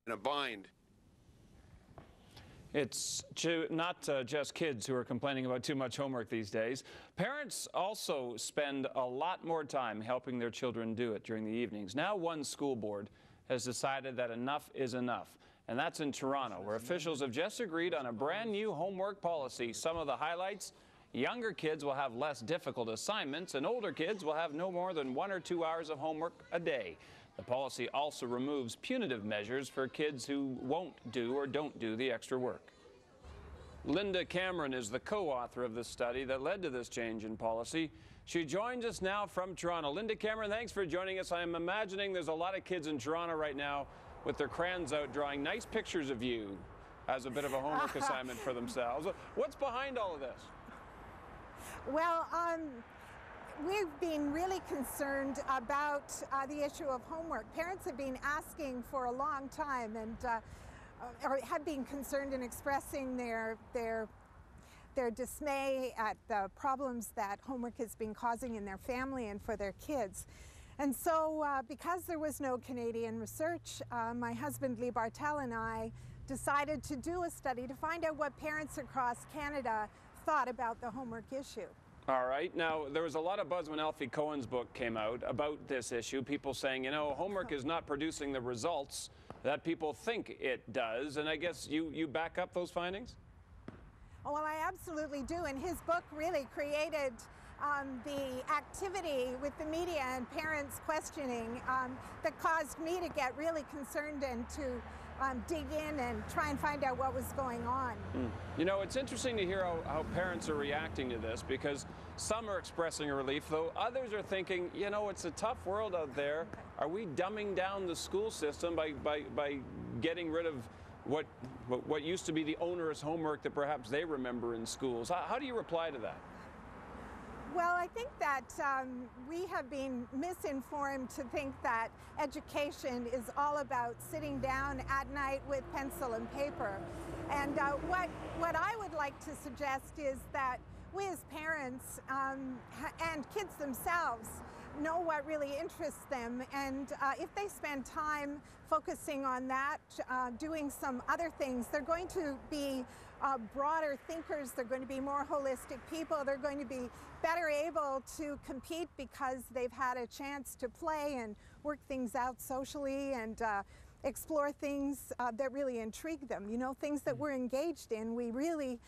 in a bind. It's not just kids who are complaining about too much homework these days. Parents also spend a lot more time helping their children do it during the evenings. Now one school board has decided that enough is enough, and that's in Toronto, where officials have just agreed on a brand new homework policy. Some of the highlights: younger kids will have less difficult assignments, and older kids will have no more than 1 or 2 hours of homework a day. The policy also removes punitive measures for kids who won't do or don't do the extra work. Linda Cameron is the co-author of this study that led to this change in policy. She joins us now from Toronto. Linda Cameron, thanks for joining us. I'm imagining there's a lot of kids in Toronto right now with their crayons out drawing nice pictures of you as a bit of a homework assignment for themselves. What's behind all of this? Well, we've been really concerned about the issue of homework. Parents have been asking for a long time and or have been concerned and expressing their dismay at the problems that homework has been causing in their family and for their kids. And so because there was no Canadian research, my husband Lee Bartel and I decided to do a study to find out what parents across Canada thought about the homework issue. All right. Now, there was a lot of buzz when Alfie Cohen's book came out about this issue. People saying, you know, homework is not producing the results that people think it does. And I guess you back up those findings? Oh, well, I absolutely do. And his book really created the activity with the media and parents questioning that caused me to get really concerned and to dig in and try and find out what was going on. You know, it's interesting to hear how parents are reacting to this, because some are expressing a relief, though others are thinking, you know, it's a tough world out there. Are we dumbing down the school system by getting rid of what used to be the onerous homework that perhaps they remember in schools? How do you reply to that? Well, I think that we have been misinformed to think that education is all about sitting down at night with pencil and paper. And what I would like to suggest is that we as parents and kids themselves know what really interests them, and if they spend time focusing on that, doing some other things, they're going to be broader thinkers, they're going to be more holistic people, they're going to be better able to compete because they've had a chance to play and work things out socially and explore things that really intrigue them. You know, things that we're engaged in, we really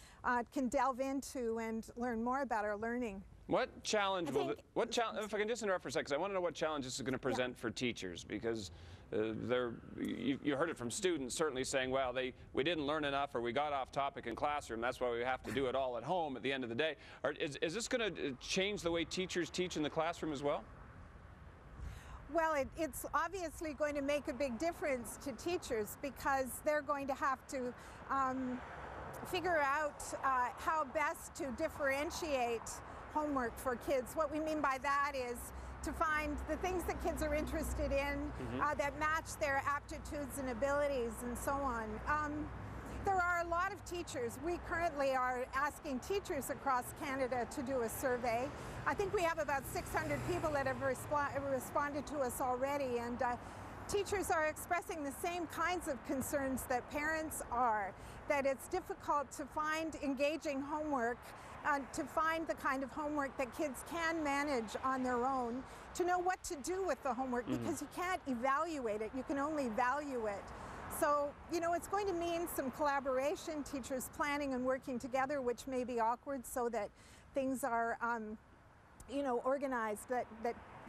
can delve into and learn more about our learning. What challenge if I can just interrupt for a second, 'cause I want to know what challenge this is going to present for teachers, because you heard it from students certainly saying, well, we didn't learn enough, or we got off topic in classroom, that's why we have to do it all at home at the end of the day. Is this going to change the way teachers teach in the classroom as well? Well, it's obviously going to make a big difference to teachers, because they're going to have to figure out how best to differentiate homework for kids. What we mean by that is to find the things that kids are interested in that match their aptitudes and abilities and so on. There are a lot of teachers. We currently are asking teachers across Canada to do a survey. I think we have about 600 people that have responded to us already, and teachers are expressing the same kinds of concerns that parents are, that it's difficult to find engaging homework, to find the kind of homework that kids can manage on their own, to know what to do with the homework, because you can't evaluate it, you can only value it. So, you know, it's going to mean some collaboration, teachers planning and working together, which may be awkward, so that things are, you know, organized, that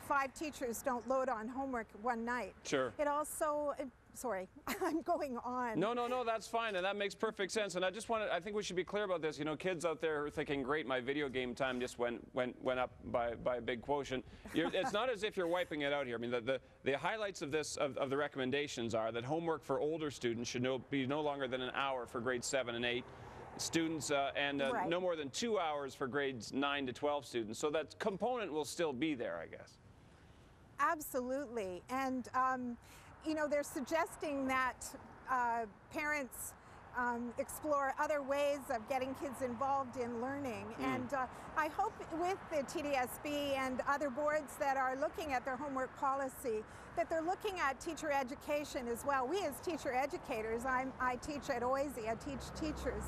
5 teachers don't load on homework one night. Sure. It also, sorry, I'm going on. No, that's fine, and that makes perfect sense. And I think we should be clear about this. You know, kids out there are thinking, great, my video game time just went up by a big quotient. It's not as if you're wiping it out here. I mean, the highlights of this, of the recommendations are that homework for older students should be no longer than an hour for grades 7 and 8. Students and right. No more than 2 hours for grades 9 to 12 students. So that component will still be there, I guess. Absolutely. And you know, they're suggesting that parents explore other ways of getting kids involved in learning. And I hope with the TDSB and other boards that are looking at their homework policy, that they're looking at teacher education as well. We as teacher educators, I teach at OISE, I teach teachers,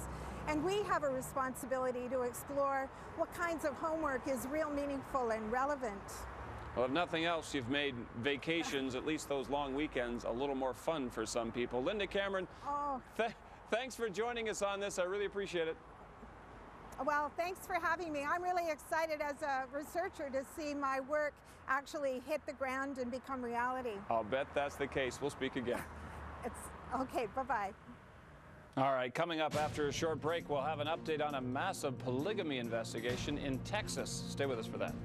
and we have a responsibility to explore what kinds of homework is real meaningful and relevant. Well, if nothing else, you've made vacations, at least those long weekends, a little more fun for some people. Linda Cameron, thanks for joining us on this. I really appreciate it. Well, thanks for having me. I'm really excited as a researcher to see my work actually hit the ground and become reality. I'll bet that's the case. We'll speak again. Okay, bye-bye. All right, coming up after a short break, we'll have an update on a massive polygamy investigation in Texas. Stay with us for that.